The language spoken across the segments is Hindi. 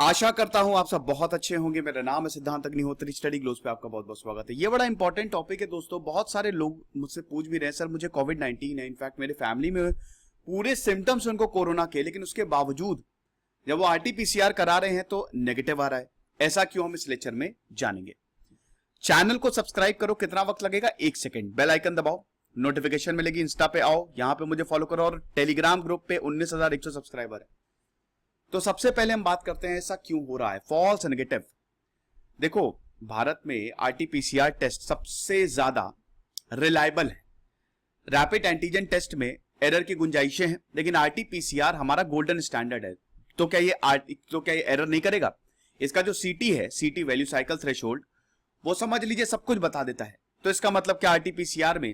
आशा करता हूं आप सब बहुत अच्छे होंगे। मेरा नाम है सिद्धांत अग्निहोत्री। स्टडी ग्लोस पे आपका बहुत बहुत स्वागत है। ये बड़ा इंपॉर्टेंट टॉपिक है दोस्तों। बहुत सारे लोग मुझसे पूछ भी रहे हैं, सर मुझे कोविड-19 है, इनफैक्ट मेरे फैमिली में पूरे सिम्टम्स उनको कोरोना के, लेकिन उसके बावजूद जब वो आरटी-पीसीआर करा रहे हैं तो नेगेटिव आ रहा है। ऐसा क्यों, हम इस लेक्चर में जानेंगे। चैनल को सब्सक्राइब करो। कितना वक्त लगेगा? 1 सेकेंड। बेल आइकन दबाओ, नोटिफिकेशन मिलेगी। इंस्टा पे आओ, यहां पे मुझे फॉलो करो, और टेलीग्राम ग्रुप पे 19,100 सब्सक्राइबर है। तो सबसे पहले हम बात करते हैं ऐसा क्यों हो रहा है, फॉल्स नेगेटिव। देखो, भारत में आरटी-पीसीआर टेस्ट सबसे ज्यादा रिलायबल है। रैपिड एंटीजन टेस्ट में एरर की गुंजाइशें हैं, लेकिन आरटी-पीसीआर हमारा गोल्डन स्टैंडर्ड है। तो क्या ये एरर नहीं करेगा? इसका जो सीटी है, सीटी वैल्यू साइकिल थ्रेशोल्ड, वो समझ लीजिए सब कुछ बता देता है। तो इसका मतलब क्या आरटी-पीसीआर में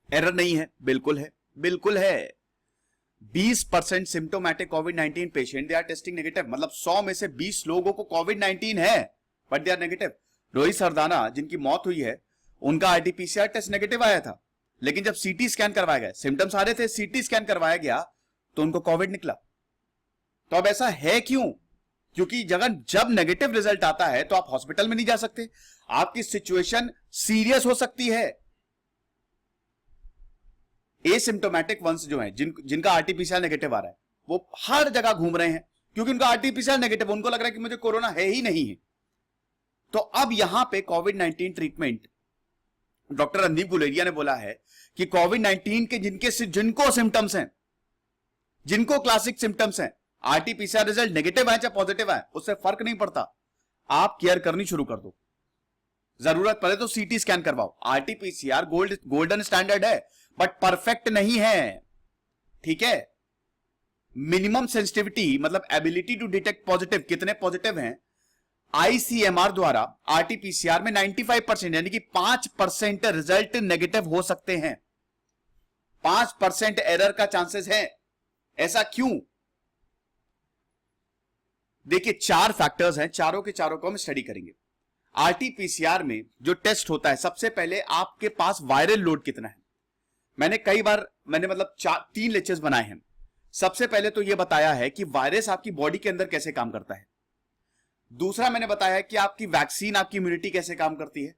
एरर नहीं है? बिल्कुल है, बिल्कुल है। 20% सिम्टोमैटिक कोविड-19 patient they are testing negative. मतलब 100 में से 20 लोगों को कोविड-19 है but they are negative. Rohit Sardana जिनकी मौत हुई है, उनका आरटी-पीसीआर टेस्ट नेगेटिव आया था, लेकिन जब सीटी स्कैन करवाया गया, सिम्टम्स आ रहे थे, सीटी स्कैन करवाया गया तो उनको कोविड निकला। तो अब ऐसा है क्यों? क्योंकि जब नेगेटिव रिजल्ट आता है तो आप हॉस्पिटल में नहीं जा सकते, आपकी सिचुएशन सीरियस हो सकती है। एसिम्टोमेटिक वंस जो हैं, जिनका आरटी-पीसीआर नेगेटिव आ रहा है, वो हर जगह घूम रहे हैं क्योंकि उनका आरटी-पीसीआर नेगेटिव, उनको लग रहा है कि मुझे कोरोना है ही नहीं है। तो अब यहां पे कोविड-19 ट्रीटमेंट, डॉक्टर रणदीप गुलेरिया ने बोला है कि कोविड-19 के जिनको सिम्टम्स हैं, जिनको क्लासिक सिम्टम्स हैं, आरटी-पीसीआर रिजल्ट नेगेटिव आए चाहे पॉजिटिव आए, उससे फर्क नहीं पड़ता, आप केयर करनी शुरू कर दो। जरूरत पड़े तो सीटी स्कैन करवाओ। आरटी-पीसीआर गोल्डन स्टैंडर्ड है बट परफेक्ट नहीं है, ठीक है। मिनिमम सेंसिटिविटी मतलब एबिलिटी टू डिटेक्ट पॉजिटिव, कितने पॉजिटिव हैं, आईसीएमआर द्वारा आरटी-पीसीआर में 95% यानी कि 5% रिजल्ट नेगेटिव हो सकते हैं। 5% एरर का चांसेस है। ऐसा क्यों? देखिए, 4 फैक्टर्स हैं, चारों के चारों को हम स्टडी करेंगे। आरटी-पीसीआर में जो टेस्ट होता है, सबसे पहले आपके पास वायरल लोड कितना है। मैंने 3 लेक्चर्स बनाए हैं। सबसे पहले तो यह बताया है कि वायरस आपकी बॉडी के अंदर कैसे काम करता है। दूसरा मैंने बताया है कि आपकी वैक्सीन, आपकी इम्यूनिटी कैसे काम करती है।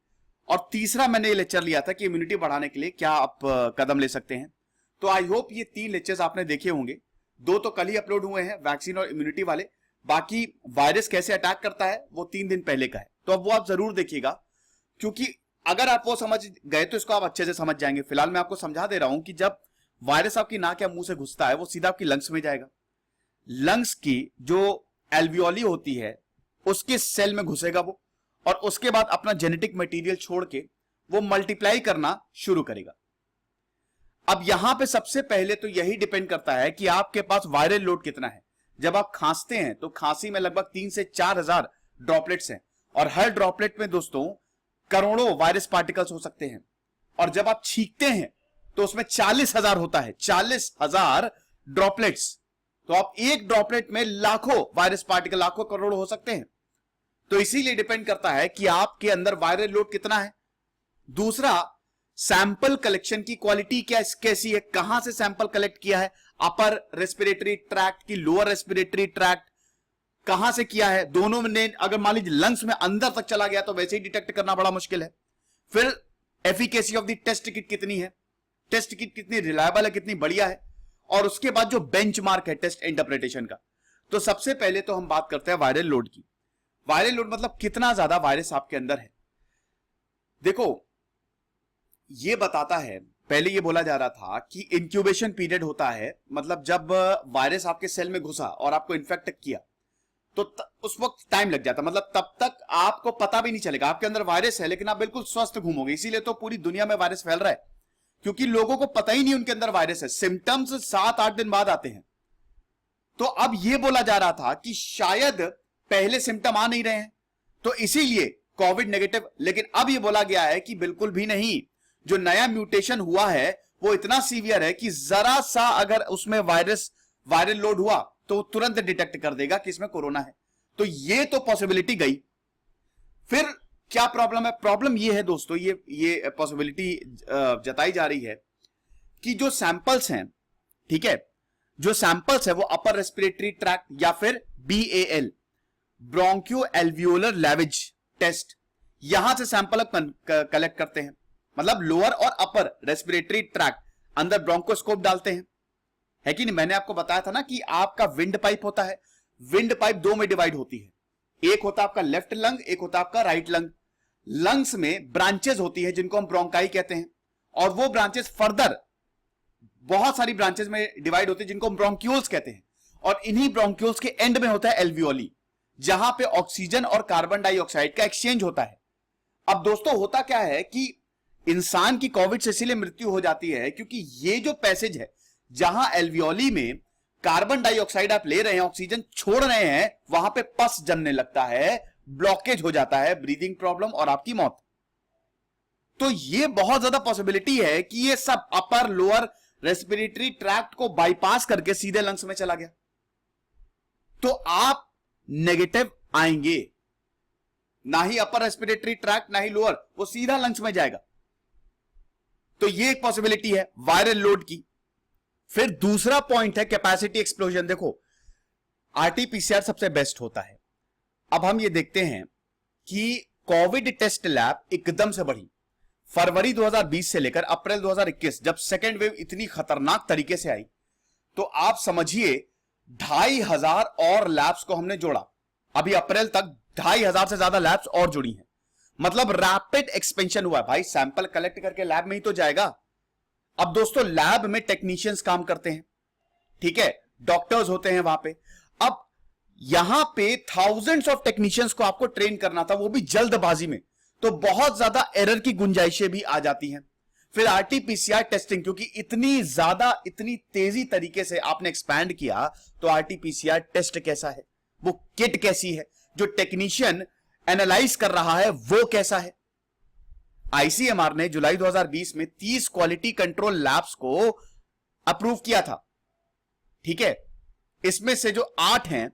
और तीसरा मैंने ये लेक्चर लिया था कि इम्यूनिटी बढ़ाने के लिए क्या आप कदम ले सकते हैं। तो आई होप ये 3 लेक्चर्स आपने देखे होंगे। 2 तो कल ही अपलोड हुए हैं, वैक्सीन और इम्यूनिटी वाले। बाकी वायरस कैसे अटैक करता है वो 3 दिन पहले का है, तो अब वो आप जरूर देखिएगा, क्योंकि अगर आप वो समझ गए तो इसको आप अच्छे से समझ जाएंगे। फिलहाल मैं आपको समझा दे रहा हूं कि जब वायरस आपकी नाक या मुंह से घुसता है, वो सीधा आपकी लंग्स में जाएगा। लंग्स की जो एल्वियोली होती है, उसके सेल में घुसेगा वो, और उसके बाद अपना जेनेटिक मटेरियल छोड़ के वो मल्टीप्लाई करना शुरू करेगा। अब यहां पे सबसे पहले तो यही डिपेंड करता है कि आपके पास वायरल लोड कितना है। जब आप खांसते हैं तो खांसी में लगभग 3 से 4 हजार ड्रॉपलेट्स हैं, और हर ड्रॉपलेट में दोस्तों करोड़ों वायरस पार्टिकल्स हो सकते हैं। और जब आप छींकते हैं तो उसमें 40,000 होता है, 40,000 ड्रॉपलेट्स। तो आप एक ड्रॉपलेट में लाखों वायरस पार्टिकल, लाखों करोड़ हो सकते हैं। तो इसीलिए डिपेंड करता है कि आपके अंदर वायरल लोड कितना है। दूसरा, सैंपल कलेक्शन की क्वालिटी कैसी है, कहां से सैंपल कलेक्ट किया है, अपर रेस्पिरेटरी ट्रैक्ट की लोअर रेस्पिरेटरी ट्रैक्ट, कहां से किया है। दोनों में अगर मान लीजिए लंग्स में अंदर तक चला गया तो वैसे ही डिटेक्ट करना बड़ा मुश्किल है। फिर efficacy of the test kit कितनी है, टेस्ट किट कितनी रिलायबल है, कितनी बढ़िया है। और उसके बाद जो बेंचमार्क है टेस्ट इंटरप्रिटेशन का। तो सबसे पहले तो हम बात करते हैं वायरल लोड की। वायरल लोड मतलब कितना ज्यादा वायरस आपके अंदर है। देखो, यह बताता है, पहले यह बोला जा रहा था कि इंक्यूबेशन पीरियड होता है, मतलब जब वायरस आपके सेल में घुसा और आपको इन्फेक्ट किया तो उस वक्त टाइम लग जाता, मतलब तब तक आपको पता भी नहीं चलेगा आपके अंदर वायरस है, लेकिन आप बिल्कुल स्वस्थ घूमोगे। इसीलिए तो पूरी दुनिया में वायरस फैल रहा है, क्योंकि लोगों को पता ही नहीं उनके अंदर वायरस है। सिम्टम्स 7-8 दिन बाद आते हैं। तो अब यह बोला जा रहा था कि शायद पहले सिम्टम आ नहीं रहे हैं, तो इसीलिए कोविड नेगेटिव। लेकिन अब यह बोला गया है कि बिल्कुल भी नहीं। जो नया म्यूटेशन हुआ है वो इतना सीवियर है कि जरा सा अगर उसमें वायरल लोड हुआ तो तुरंत डिटेक्ट कर देगा कि इसमें कोरोना है। तो ये तो पॉसिबिलिटी गई। फिर क्या प्रॉब्लम है? प्रॉब्लम ये है दोस्तों, ये पॉसिबिलिटी जताई जा रही है कि जो सैंपल्स हैं, ठीक है, जो सैंपल्स है वो अपर रेस्पिरेटरी ट्रैक्ट या फिर BAL, ब्रोंकियो एल्वियोलर लेवेज टेस्ट, यहां से सैंपल अब कलेक्ट करते हैं, मतलब लोअर और अपर रेस्पिरेटरी ट्रैक्ट अंदर ब्रोंकोस्कोप डालते हैं, है कि नहीं। मैंने आपको बताया था ना कि आपका विंड पाइप होता है, विंड पाइप दो में डिवाइड होती है, एक होता है आपका लेफ्ट लंग, एक होता है आपका राइट लंग। लंग्स में ब्रांचेस होती है जिनको हम ब्रोंकाई कहते हैं, और वो ब्रांचेस फर्दर बहुत सारी ब्रांचेस में डिवाइड होती है जिनको हम ब्रोंक्यूल्स कहते हैं, और इन्हीं ब्रोंक्यूल्स के एंड में होता है एल्वियोली, जहां पे ऑक्सीजन और कार्बन डाइऑक्साइड का एक्सचेंज होता है। अब दोस्तों होता क्या है कि इंसान की कोविड से इसलिए मृत्यु हो जाती है क्योंकि ये जो पैसेज है जहां एल्वियोली में कार्बन डाइऑक्साइड आप ले रहे हैं, ऑक्सीजन छोड़ रहे हैं, वहां पे पस जमने लगता है, ब्लॉकेज हो जाता है, ब्रीदिंग प्रॉब्लम और आपकी मौत। तो ये बहुत ज्यादा पॉसिबिलिटी है कि ये सब अपर लोअर रेस्पिरेटरी ट्रैक्ट को बाईपास करके सीधे लंग्स में चला गया, तो आप नेगेटिव आएंगे, ना ही अपर रेस्पिरेटरी ट्रैक्ट ना ही लोअर, वो सीधा लंग्स में जाएगा। तो ये एक पॉसिबिलिटी है वायरल लोड की। फिर दूसरा पॉइंट है कैपेसिटी एक्सप्लोजन। देखो आरटीपीसीआर सबसे बेस्ट होता है। अब हम ये देखते हैं कि कोविड टेस्ट लैब एकदम से बढ़ी फरवरी 2020 से लेकर अप्रैल 2021, जब सेकेंड वेव इतनी खतरनाक तरीके से आई, तो आप समझिए 2500 और लैब्स को हमने जोड़ा। अभी अप्रैल तक 2500 से ज्यादा लैब्स और जुड़ी हैं, मतलब रैपिड एक्सपेंशन हुआ है भाई। सैंपल कलेक्ट करके लैब में ही तो जाएगा। अब दोस्तों लैब में टेक्नीशियंस काम करते हैं, ठीक है, डॉक्टर्स होते हैं वहां पे। अब यहां पे थाउजेंड्स ऑफ टेक्नीशियंस को आपको ट्रेन करना था, वो भी जल्दबाजी में, तो बहुत ज्यादा एरर की गुंजाइशें भी आ जाती हैं। फिर आरटीपीसीआर टेस्टिंग, क्योंकि इतनी तेजी तरीके से आपने एक्सपैंड किया, तो आरटीपीसीआर टेस्ट कैसा है, वो किट कैसी है, जो टेक्नीशियन एनालाइज कर रहा है वो कैसा है। आईसीएमआर ने जुलाई 2020 में 30 क्वालिटी कंट्रोल लैब्स को अप्रूव किया था, ठीक है। इसमें से जो 8 हैं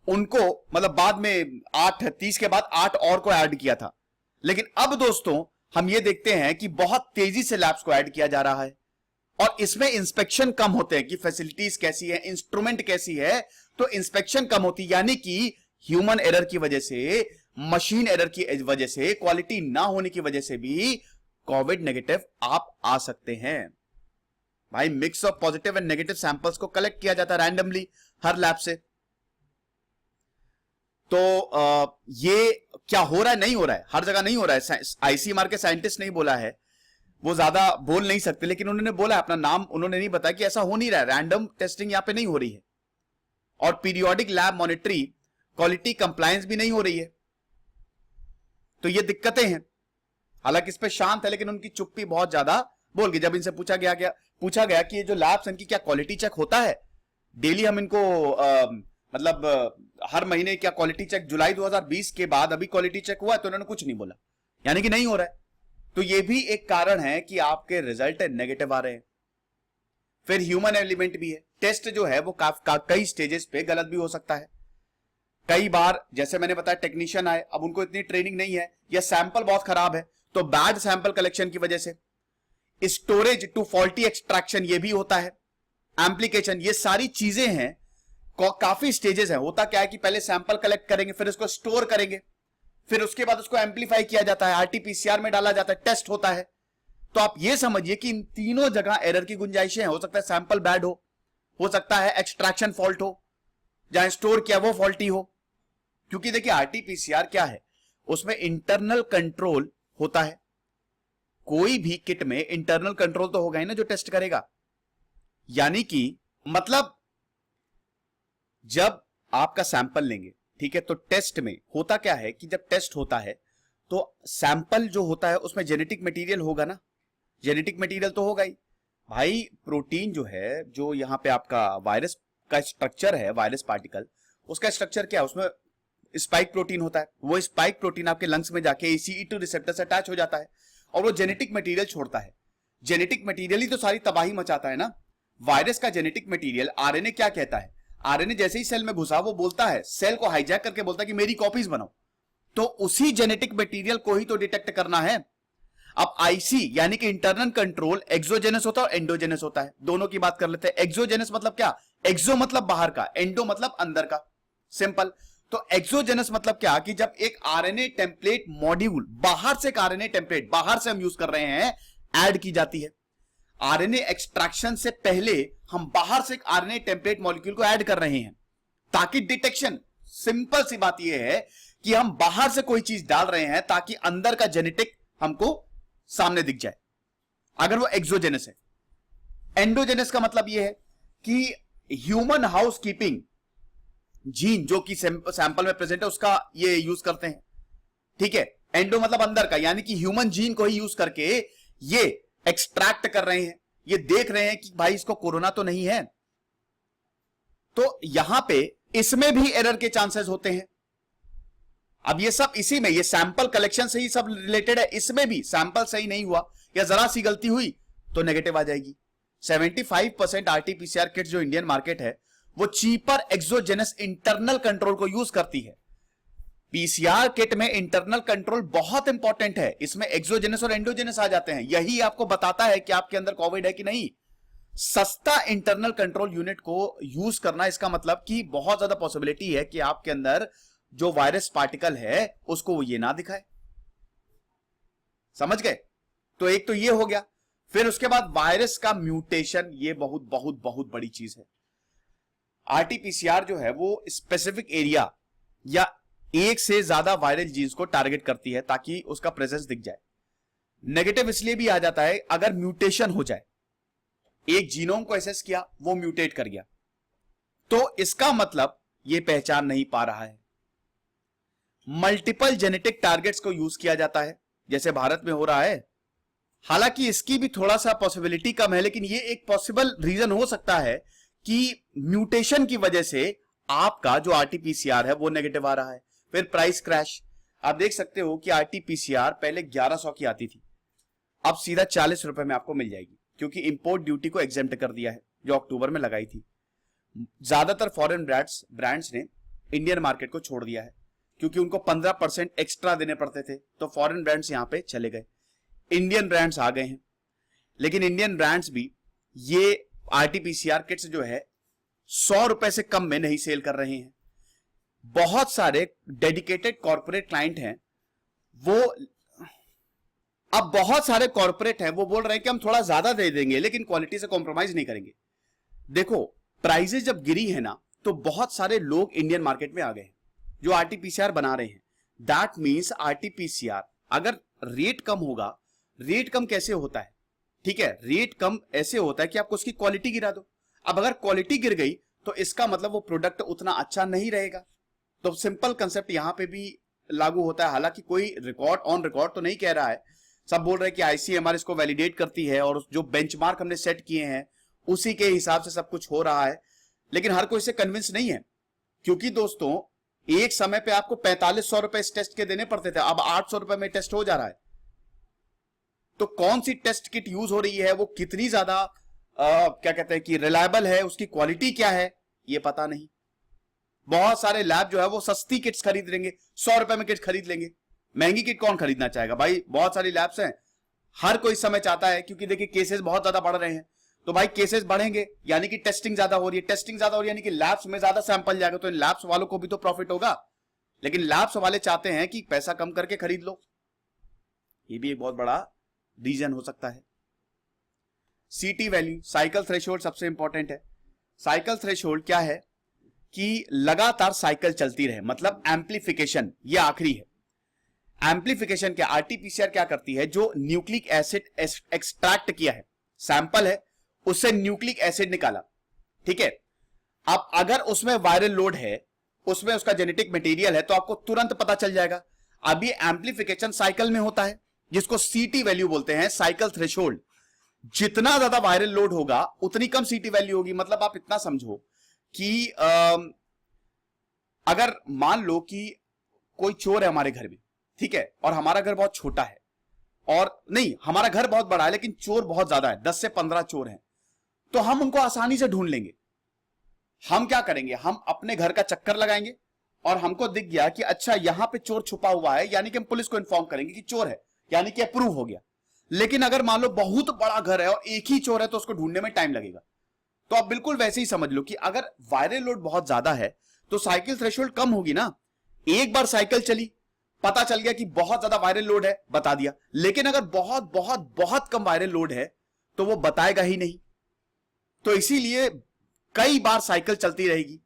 उनको, मतलब बाद में 30 के बाद 8 और को ऐड किया था। लेकिन अब दोस्तों हम ये देखते हैं कि बहुत तेजी से लैब्स को ऐड किया जा रहा है, और इसमें इंस्पेक्शन कम होते हैं कि फैसिलिटीज कैसी है, इंस्ट्रूमेंट कैसी है, तो इंस्पेक्शन कम होती, यानी कि ह्यूमन एरर की वजह से, मशीन एरर की वजह से, क्वालिटी ना होने की वजह से भी कोविड नेगेटिव आप आ सकते हैं। भाई mix of positive and negative samples को कलेक्ट किया जाता है रैंडमली हर लैब से। तो ये क्या हो रहा है, नहीं हो रहा है, हर जगह नहीं हो रहा है। आईसीएमआर के साइंटिस्ट नहीं बोला है, वो ज्यादा बोल नहीं सकते, लेकिन उन्होंने बोला है, अपना नाम उन्होंने नहीं बताया कि ऐसा हो नहीं रहा है, रैंडम टेस्टिंग यहां पे नहीं हो रही है, और periodic lab monetary, quality compliance भी नहीं हो रही है। तो ये दिक्कतें हैं। हालांकि इस पे शांत है, लेकिन उनकी चुप्पी बहुत ज्यादा बोल गई। जब इनसे पूछा गया कि ये जो लैब्स इनकी क्या क्वालिटी चेक होता है डेली, हम इनको मतलब हर महीने क्या क्वालिटी चेक, जुलाई 2020 के बाद अभी क्वालिटी चेक हुआ है, तो उन्होंने कुछ नहीं बोला, यानी कि नहीं हो रहा है। तो ये भी एक कारण है कि आपके रिजल्ट नेगेटिव आ रहे हैं। फिर ह्यूमन एलिमेंट भी है। टेस्ट जो है वो कई स्टेजेस पे गलत भी हो सकता है। कई बार जैसे मैंने बताया टेक्नीशियन आए, अब उनको इतनी ट्रेनिंग नहीं है, या सैंपल बहुत खराब है, तो बैड सैंपल कलेक्शन की वजह से, स्टोरेज टू फॉल्टी एक्सट्रैक्शन ये भी होता है, एम्प्लीकेशन, ये सारी चीजें हैं, काफी स्टेजेस हैं। होता क्या है कि पहले सैंपल कलेक्ट करेंगे, फिर उसको स्टोर करेंगे, फिर उसके बाद उसको एम्प्लीफाई किया जाता है, आरटीपीसीआर में डाला जाता है, टेस्ट होता है। तो आप ये समझिए कि इन तीनों जगह एरर की गुंजाइशें हैं। हो सकता है सैंपल बैड हो सकता है एक्सट्रैक्शन फॉल्ट हो, जहां स्टोर किया वो फॉल्टी हो। क्योंकि देखिए आरटीपीसीआर क्या है, उसमें इंटरनल कंट्रोल होता है। कोई भी किट में इंटरनल कंट्रोल तो होगा ही ना जो टेस्ट करेगा। यानी कि मतलब जब आपका सैंपल लेंगे, ठीक है, तो टेस्ट में होता क्या है कि जब टेस्ट होता है तो सैंपल जो होता है उसमें जेनेटिक मटेरियल होगा ना, जेनेटिक मटेरियल तो होगा ही। भाई प्रोटीन जो है, जो यहां पे आपका वायरस का स्ट्रक्चर है, वायरस पार्टिकल, उसका स्ट्रक्चर क्या है, उसमें स्पाइक प्रोटीन होता है। वो स्पाइक प्रोटीन आपके लंग्स में जाके ACE2 रिसेप्टर से अटैच हो जाता है और वो जेनेटिक मटेरियल छोड़ता है। जेनेटिक मटेरियल ही तो सारी तबाही मचाता है ना। वायरस का जेनेटिक मटेरियल आरएनए क्या कहता है, आरएनए जैसे ही सेल में घुसा वो बोलता है, सेल को हाईजैक करके बोलता है कि मेरी कॉपीज बनाओ। तो उसी जेनेटिक मटेरियल को ही तो डिटेक्ट करना है। अब आईसी यानी कि इंटरनल कंट्रोल एक्सोजेनस होता है और एंडोजेनस होता है। दोनों की बात कर लेते हैं। एक्सोजेनस मतलब क्या, एक्सो मतलब बाहर का, एंडो मतलब अंदर का, सिंपल। तो एक्सोजेनस मतलब क्या कि जब एक आरएनए टेम्पलेट मॉड्यूल बाहर से, एक आरएनए टेम्पलेट बाहर से हम यूज कर रहे हैं, ऐड की जाती है। आरएनए एक्सट्रैक्शन से पहले हम बाहर से एक आरएनए टेम्पलेट मॉलिक्यूल को ऐड कर रहे हैं ताकि डिटेक्शन, सिंपल सी बात यह है कि हम बाहर से कोई चीज डाल रहे हैं ताकि अंदर का जेनेटिक हमको सामने दिख जाए, अगर वो एक्सोजेनस है। एंडोजेनस का मतलब यह है कि ह्यूमन हाउस कीपिंग जीन जो कि सैंपल में प्रेजेंट है उसका ये यूज करते हैं, ठीक है। एंडो मतलब अंदर का, यानी कि ह्यूमन जीन को ही यूज करके ये एक्सट्रैक्ट कर रहे हैं, ये देख रहे हैं कि भाई इसको कोरोना तो नहीं है। तो यहां पे इसमें भी एरर के चांसेस होते हैं। अब ये सब इसी में, ये सैंपल कलेक्शन से ही सब रिलेटेड है। इसमें भी सैंपल सही नहीं हुआ या जरा सी गलती हुई तो नेगेटिव आ जाएगी। 75% आरटीपीसीआर किट जो इंडियन मार्केट है वो चीपर एक्सोजेनस इंटरनल कंट्रोल को यूज करती है। पीसीआर किट में इंटरनल कंट्रोल बहुत इंपॉर्टेंट है, इसमें एक्सोजेनस और एंडोजेनस आ जाते हैं। यही आपको बताता है कि आपके अंदर कोविड है कि नहीं। सस्ता इंटरनल कंट्रोल यूनिट को यूज करना, इसका मतलब कि बहुत ज्यादा पॉसिबिलिटी है कि आपके अंदर जो वायरस पार्टिकल है उसको वो ये ना दिखाए। समझ गए? तो एक तो ये हो गया। फिर उसके बाद वायरस का म्यूटेशन, ये बहुत बहुत बहुत बड़ी चीज है। आरटीपीसीआर जो है वो स्पेसिफिक एरिया या एक से ज्यादा वायरल जीन्स को टारगेट करती है ताकि उसका प्रेजेंस दिख जाए। नेगेटिव इसलिए भी आ जाता है अगर म्यूटेशन हो जाए, एक जीनोम को एसेस किया, वो म्यूटेट कर गया, तो इसका मतलब ये पहचान नहीं पा रहा है। मल्टीपल जेनेटिक टारगेट्स को यूज किया जाता है, जैसे भारत में हो रहा है। हालांकि इसकी भी थोड़ा सा पॉसिबिलिटी कम है, लेकिन ये एक पॉसिबल रीजन हो सकता है कि म्यूटेशन की वजह से आपका जो आरटीपीसीआर है वो नेगेटिव आ रहा है। फिर प्राइस क्रैश, आप देख सकते हो कि आरटीपीसीआर पहले 1100 की आती थी, अब सीधा 40 रुपए में आपको मिल जाएगी, क्योंकि इंपोर्ट ड्यूटी को एग्जेम्प्ट कर दिया है जो अक्टूबर में लगाई थी। ज्यादातर फॉरेन ब्रांड्स ने इंडियन मार्केट को छोड़ दिया है, क्योंकि उनको 15% एक्स्ट्रा देने पड़ते थे, तो फॉरेन ब्रांड्स यहां पे चले गए, इंडियन ब्रांड्स आ गए हैं। लेकिन इंडियन ब्रांड्स भी ये आरटीपीसीआर किट्स जो है 100 रुपए से कम में नहीं सेल कर रहे हैं। बहुत सारे डेडिकेटेड कॉर्पोरेट क्लाइंट हैं, अब बहुत सारे कॉर्पोरेट हैं वो बोल रहे हैं कि हम थोड़ा ज्यादा दे देंगे लेकिन क्वालिटी से कॉम्प्रोमाइज नहीं करेंगे। देखो, प्राइसेस जब गिरी है ना, तो बहुत सारे लोग इंडियन मार्केट में आ गए हैं जो आरटीपीसीआर बना रहे हैं। दैट मींस आरटीपीसीआर अगर रेट कम होगा, रेट कम कैसे होता है? ठीक है, रेट कम ऐसे होता है कि आपको उसकी क्वालिटी गिरा दो। अब अगर क्वालिटी गिर गई तो इसका मतलब वो प्रोडक्ट उतना अच्छा नहीं रहेगा। तो सिंपल कंसेप्ट यहां पे भी लागू होता है। हालांकि कोई रिकॉर्ड ऑन रिकॉर्ड तो नहीं कह रहा है, सब बोल रहे हैं कि आईसीएमआर इसको वैलिडेट करती है और जो बेंचमार्क हमने सेट किए हैं उसी के हिसाब से सब कुछ हो रहा है। लेकिन हर कोई से कन्विंस नहीं है, क्योंकि दोस्तों एक समय पे आपको 4500 रुपए इस टेस्ट के देने पड़ते थे, अब 800 रुपए में टेस्ट हो जा रहा है। तो कौन सी टेस्ट किट यूज हो रही है, वो कितनी ज्यादा क्या कहते हैं कि रिलायबल है, उसकी क्वालिटी क्या है, ये पता नहीं। बहुत सारे लैब जो है वो सस्ती किट्स खरीद लेंगे, 100 रुपए में किट खरीद लेंगे। महंगी किट कौन खरीदना चाहेगा भाई? बहुत सारी लैब्स हैं, हर कोई समय चाहता है, क्योंकि देखिए केसेस बहुत ज्यादा बढ़ रहे हैं, तो भाई केसेस बढ़ेंगे यानी कि टेस्टिंग ज्यादा हो रही है, टेस्टिंग ज्यादा हो रही है यानी कि लैब्स में ज्यादा सैंपल जाएगा, तो इन लैब्स वालों को भी तो प्रॉफिट होगा। लेकिन लैब्स वाले चाहते हैं कि पैसा कम करके खरीद लो, ये भी एक बहुत बड़ा रीजन हो सकता है। सीटी वैल्यू, साइकिल थ्रेशोल्ड सबसे इंपॉर्टेंट है। साइकिल थ्रेशोल्ड क्या है कि लगातार साइकिल चलती रहे, मतलब एम्प्लीफिकेशन, ये आखिरी है। एम्प्लीफिकेशन क्या, आरटीपीसीआर क्या करती है, जो न्यूक्लिक एसिड एक्सट्रैक्ट किया है, सैंपल है, उससे न्यूक्लिक एसिड निकाला, ठीक है। अब अगर उसमें वायरल लोड है, उसमें उसका जेनेटिक मटेरियल है, तो आपको तुरंत पता चल जाएगा। अब ये एम्प्लीफिकेशन साइकिल में होता है, जिसको सीटी वैल्यू बोलते हैं, साइकिल थ्रेशोल्ड। जितना ज्यादा वायरल लोड होगा उतनी कम सीटी वैल्यू होगी। मतलब आप इतना समझो कि अगर मान लो कि कोई चोर है हमारे घर में, ठीक है, और हमारा घर बहुत छोटा है, और नहीं, हमारा घर बहुत बड़ा है लेकिन चोर बहुत ज्यादा है, 10 से 15 चोर हैं, तो हम उनको आसानी से ढूंढ लेंगे। हम क्या करेंगे, हम अपने घर का चक्कर लगाएंगे और हमको दिख गया कि अच्छा यहां पे चोर छुपा हुआ है, यानी कि हम पुलिस को इन्फॉर्म करेंगे कि चोर है, यानी कि अप्रूव हो गया। लेकिन अगर मान लो बहुत बड़ा घर है और एक ही चोर है, तो उसको ढूंढने में टाइम लगेगा। तो आप बिल्कुल वैसे ही समझ लो कि अगर वायरल लोड बहुत ज्यादा है तो साइकिल थ्रेशोल्ड कम होगी ना। एक बार साइकिल चली, पता चल गया कि बहुत ज्यादा वायरल लोड है, बता दिया। लेकिन अगर बहुत बहुत बहुत कम वायरल लोड है तो वो बताएगा ही नहीं। तो इसीलिए कई बार साइकिल चलती रहेगी।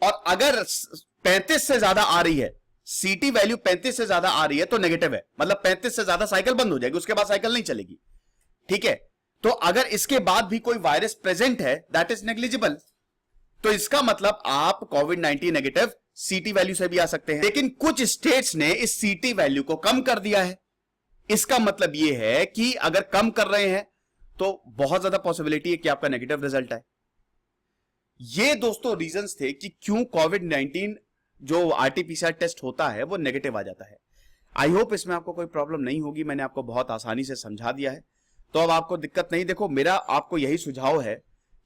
और अगर 35 से ज्यादा आ रही है, सीटी वैल्यू 35 से ज्यादा आ रही है तो नेगेटिव है, मतलब 35 से ज्यादा साइकिल बंद हो जाएगी, उसके बाद साइकिल नहीं चलेगी। ठीक है, तो अगर इसके बाद भी कोई वायरस प्रेजेंट है, दैट इज नेग्लिजिबल। तो इसका मतलब आप कोविड-19 नेगेटिव सीटी वैल्यू से भी आ सकते हैं। लेकिन कुछ स्टेट्स ने इस सीटी वैल्यू को कम कर दिया है। इसका मतलब यह है कि अगर कम कर रहे हैं तो बहुत ज्यादा पॉसिबिलिटी है कि आपका नेगेटिव रिजल्ट आए। ये दोस्तों रीजंस थे कि क्यों कोविड-19 जो आरटीपीसीआर टेस्ट होता है वो नेगेटिव आ जाता है। आई होप इसमें आपको कोई प्रॉब्लम नहीं होगी, मैंने आपको बहुत आसानी से समझा दिया है, तो अब आपको दिक्कत नहीं। देखो, मेरा आपको यही सुझाव है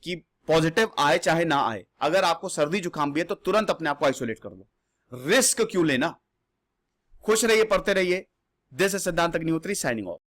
कि पॉजिटिव आए चाहे ना आए, अगर आपको सर्दी जुकाम भी है तो तुरंत अपने आप को आइसोलेट कर लो। रिस्क क्यों लेना। खुश रहिए, पढ़ते रहिए। दिस इज सिद्धांत अग्निहोत्री साइनिंग ऑफ।